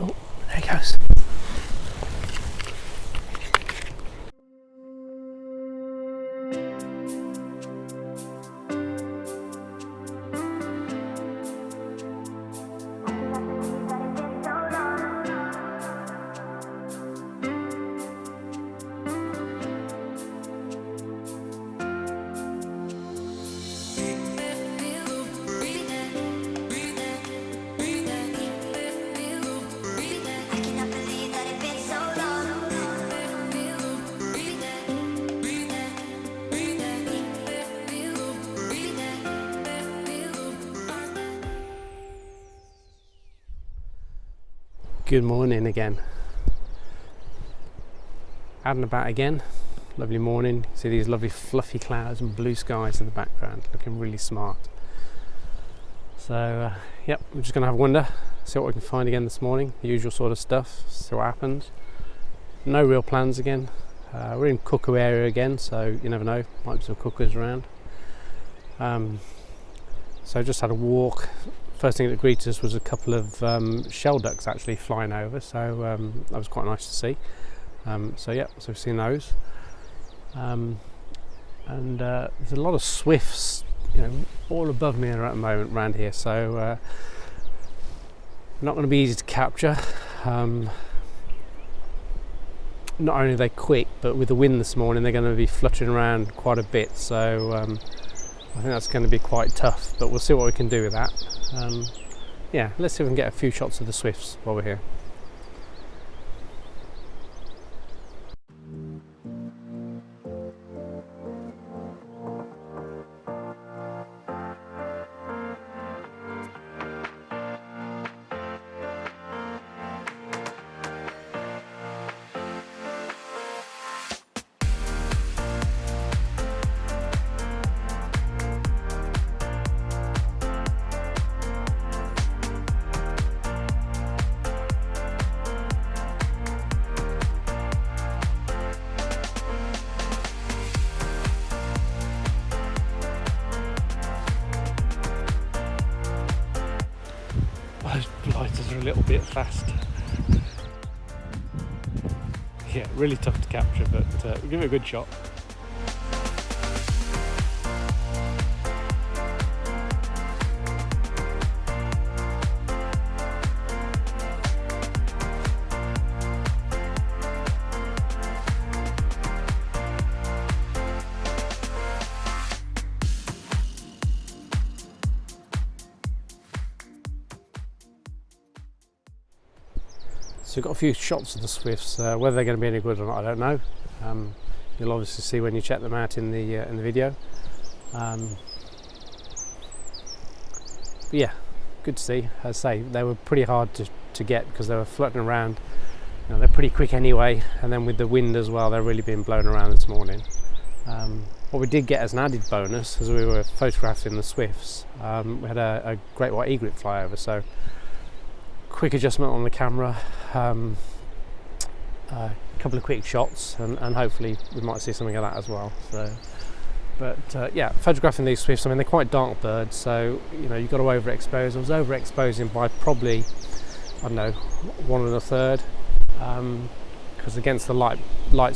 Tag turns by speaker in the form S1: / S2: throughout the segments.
S1: Oh, there he goes. Good morning again. Out and about again. Lovely morning. See these lovely fluffy clouds and blue skies in the background, looking really smart. So yep, we're just going to have a wander, see what we can find again this morning. The usual sort of stuff, see what happens. No real plans again. We're in Cuckoo area again, so you never know, might be some cuckoos around. So just had a walk. First thing that greeted us was a couple of shell ducks actually flying over, so that was quite nice to see. So we've seen those, and there's a lot of swifts, all above me at the moment around here. So not going to be easy to capture. Not only are they quick, but with the wind this morning, they're going to be fluttering around quite a bit. So I think that's going to be quite tough, but we'll see what we can do with that. Let's see if we can get a few shots of the swifts while we're here. Those blighters are a little bit fast. Yeah, really tough to capture, but we'll give it a good shot. So we've got a few shots of the swifts. Whether they're going to be any good or not, I don't know. You'll obviously see when you check them out in the video. But yeah, good to see. As I say, they were pretty hard to get because they were floating around. They're pretty quick anyway, and then with the wind as well, they're really being blown around this morning. What we did get as an added bonus, as we were photographing the swifts, we had a great white egret fly over. So quick adjustment on the camera, a couple of quick shots, and hopefully we might see something of that as well. So, but photographing these swifts, I mean, they're quite dark birds, so you've got to overexpose. I was overexposing by probably, I don't know, 1 1/3, because against the light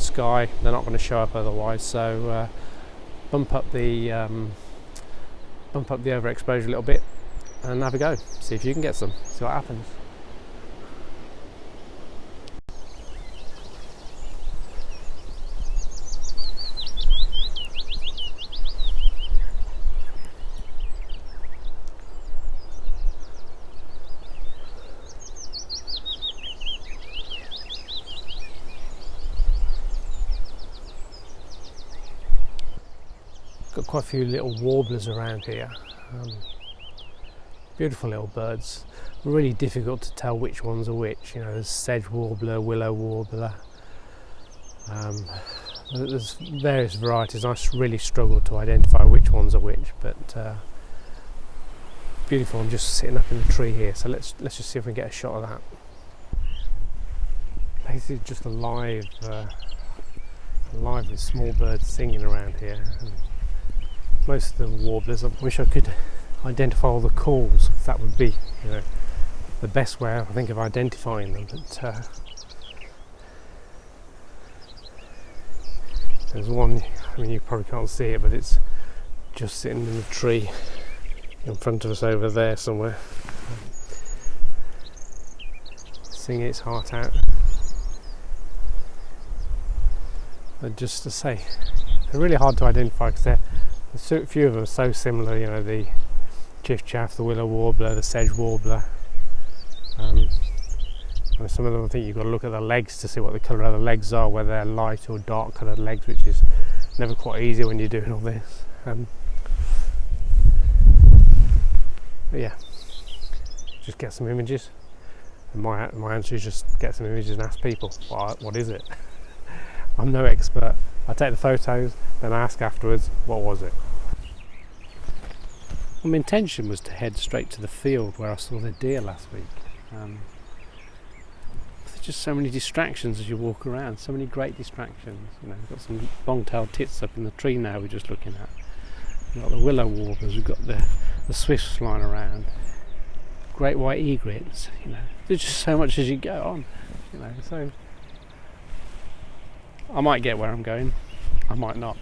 S1: sky, they're not going to show up otherwise. So bump up the overexposure a little bit and have a go. See if you can get some. See what happens. Got quite a few little warblers around here. Beautiful little birds. Really difficult to tell which ones are which. There's sedge warbler, willow warbler. There's various varieties. I really struggle to identify which ones are which, but beautiful. I'm just sitting up in the tree here, so let's just see if we can get a shot of that. Basically, just alive with small birds singing around here. Most of them warblers. I wish I could identify all the calls. That would be, the best way I think of identifying them. But there's one, I mean you probably can't see it, but it's just sitting in the tree in front of us over there somewhere, singing its heart out. But just to say, they're really hard to identify because there's a few of them are so similar, you know, the chiffchaff, the willow warbler, the sedge warbler. And some of them, I think you've got to look at the legs to see what the colour of the legs are, whether they're light or dark coloured legs, which is never quite easy when you're doing all this. But yeah, just get some images. And my answer is just get some images and ask people, what is it? I'm no expert. I take the photos, then I ask afterwards, what was it? Well, my intention was to head straight to the field where I saw the deer last week. There's just so many distractions as you walk around, so many great distractions. You know, we've got some long-tailed tits up in the tree now we're just looking at. We've got the willow warblers, we've got the swifts flying around, great white egrets, you know. There's just so much as you go on, you know, so I might get where I'm going, I might not.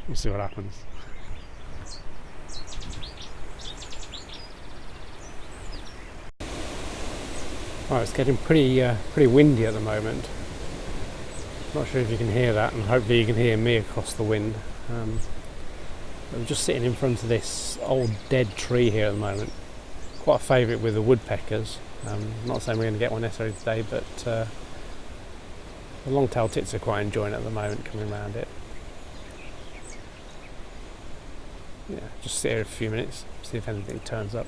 S1: We'll see what happens. Oh, it's getting pretty windy at the moment. Not sure if you can hear that, and hopefully you can hear me across the wind. I'm just sitting in front of this old dead tree here at the moment. Quite a favourite with the woodpeckers. Not saying we're going to get one necessarily today, but the long-tailed tits are quite enjoying it at the moment, coming around it. Yeah, just sit here a few minutes, see if anything turns up.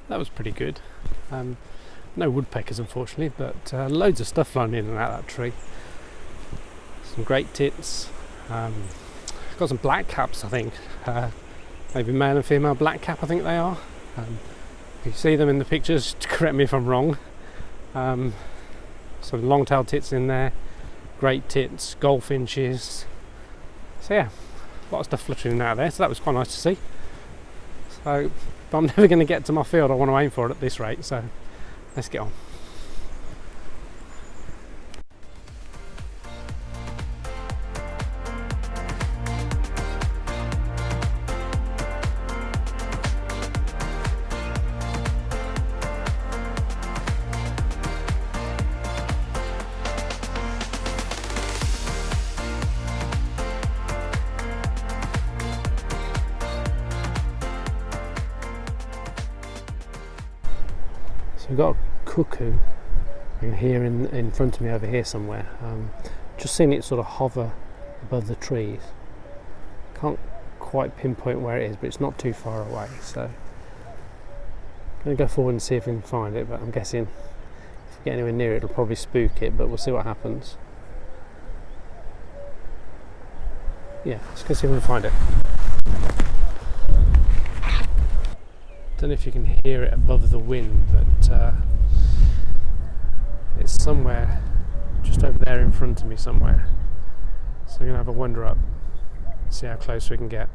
S1: That was pretty good. No woodpeckers unfortunately, but loads of stuff flying in and out of that tree. Some great tits. Got some black caps, I think. Maybe male and female black cap, I think they are. If you see them in the pictures, correct me if I'm wrong. Some long-tailed tits in there, great tits, goldfinches. So yeah, a lot of stuff fluttering out of there, so that was quite nice to see. So, but I'm never going to get to my field I want to aim for it at this rate, so let's get on. So we've got a cuckoo here in front of me over here somewhere. Just seeing it sort of hover above the trees. Can't quite pinpoint where it is, but it's not too far away. So I'm going to go forward and see if we can find it, but I'm guessing if we get anywhere near it, it'll probably spook it, but we'll see what happens. Yeah, let's go see if we can find it. Don't know if you can hear it above the wind, but it's somewhere just over there in front of me somewhere. So we're going to have a wander up, see how close we can get.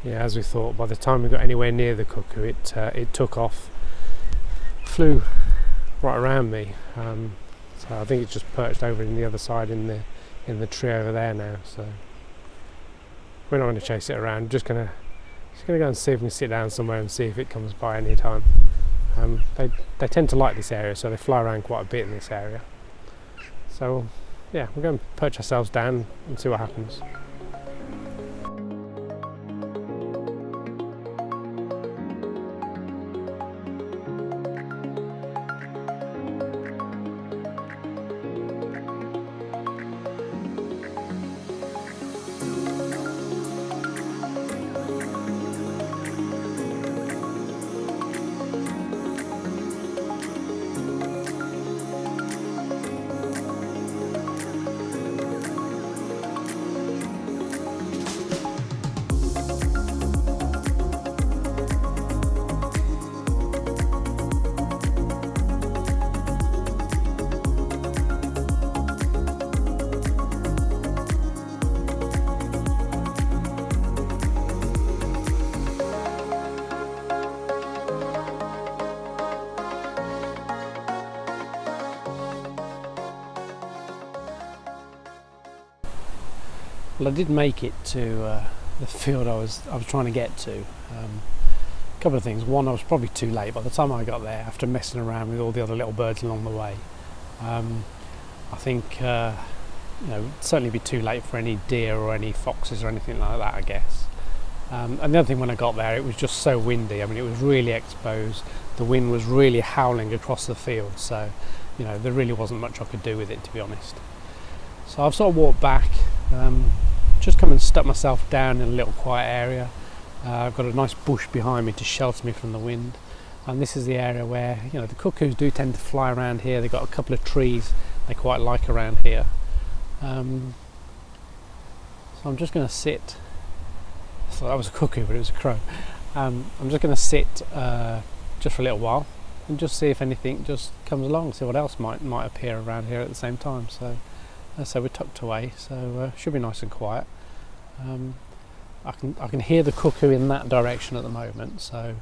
S1: Yeah, as we thought, by the time we got anywhere near the cuckoo, it took off, flew right around me. So I think it's just perched over in the other side in the tree over there now. So we're not going to chase it around. Just going to go and see if we can sit down somewhere and see if it comes by any time. They tend to like this area, so they fly around quite a bit in this area. So yeah, we're going to perch ourselves down and see what happens. Well, I did make it to the field I was trying to get to. A couple of things. One, I was probably too late by the time I got there after messing around with all the other little birds along the way. I think it'd certainly be too late for any deer or any foxes or anything like that, I guess. And the other thing, when I got there, it was just so windy. I mean, it was really exposed. The wind was really howling across the field, so there really wasn't much I could do with it, to be honest. So I've sort of walked back, just come and stuck myself down in a little quiet area. I've got a nice bush behind me to shelter me from the wind, and this is the area where the cuckoos do tend to fly around here. They've got a couple of trees they quite like around here. So I'm just going to sit. I thought that was a cuckoo, but it was a crow. I'm just going to sit just for a little while and just see if anything just comes along, see what else might appear around here at the same time. So we're tucked away, so should be nice and quiet. I can hear the cuckoo in that direction at the moment, so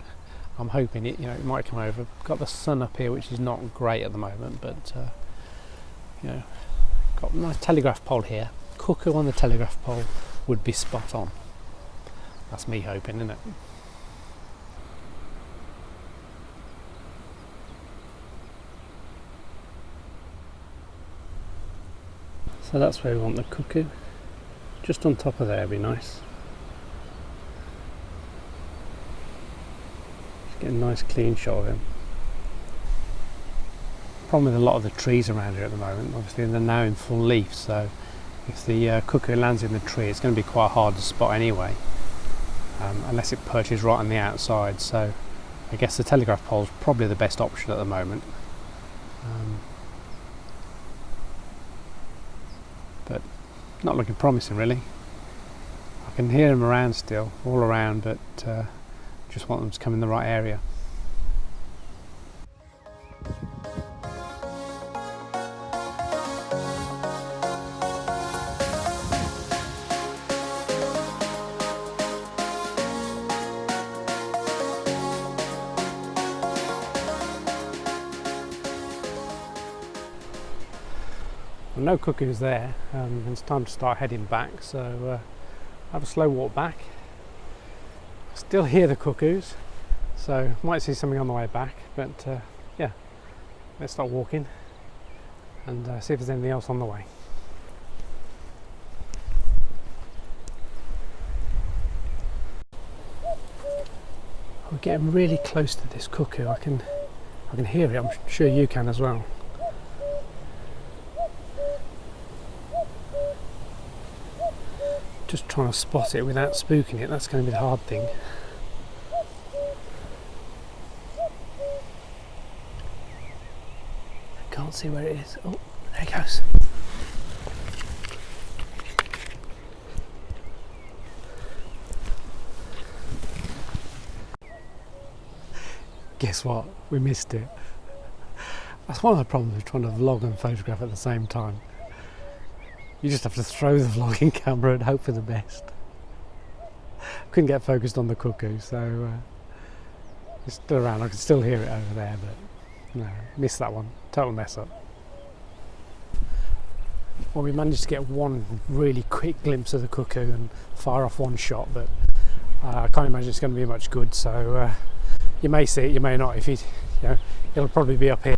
S1: I'm hoping it might come over. Got the sun up here, which is not great at the moment, but got a nice telegraph pole here. Cuckoo on the telegraph pole would be spot on. That's me hoping, isn't it? So that's where we want the cuckoo. Just on top of there would be nice. Just get a nice clean shot of him. Problem with a lot of the trees around here at the moment, obviously they're now in full leaf, so if the cuckoo lands in the tree, it's going to be quite hard to spot anyway, unless it perches right on the outside. So I guess the telegraph pole is probably the best option at the moment. But not looking promising, really. I can hear them around still, all around, but just want them to come in the right area. Well, no cuckoos there, and it's time to start heading back, so I have a slow walk back. Still hear the cuckoos, so might see something on the way back, but yeah, let's start walking and see if there's anything else on the way. We're getting really close to this cuckoo. I can hear it. I'm sure you can as well. Just trying to spot it without spooking it, that's going to be the hard thing. I can't see where it is. Oh, there it goes. Guess what? We missed it. That's one of the problems with trying to vlog and photograph at the same time. You just have to throw the vlogging camera and hope for the best. Couldn't get focused on the cuckoo, so it's still around. I can still hear it over there, but no, missed that one. Total mess up. Well, we managed to get one really quick glimpse of the cuckoo and fire off one shot, but I can't imagine it's going to be much good. So you may see it, you may not. If it'll probably be up here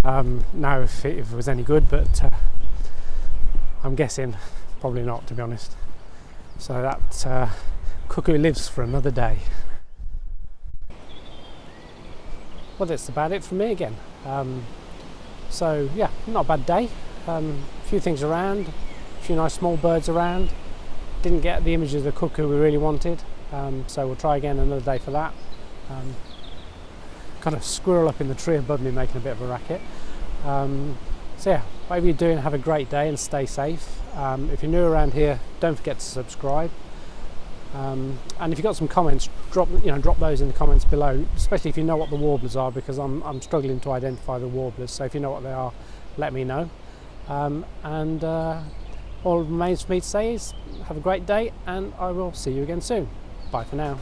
S1: now if it was any good, but. I'm guessing probably not, to be honest. So that cuckoo lives for another day. Well, that's about it from me again. So yeah, not a bad day. A few things around, a few nice small birds around. Didn't get the image of the cuckoo we really wanted, so we'll try again another day for that. Kind of squirrel up in the tree above me making a bit of a racket. So yeah, whatever you're doing, have a great day and stay safe. If you're new around here, don't forget to subscribe. And if you've got some comments, drop those in the comments below, especially if you know what the warblers are, because I'm struggling to identify the warblers. So if you know what they are, let me know. And all that remains for me to say is have a great day, and I will see you again soon. Bye for now.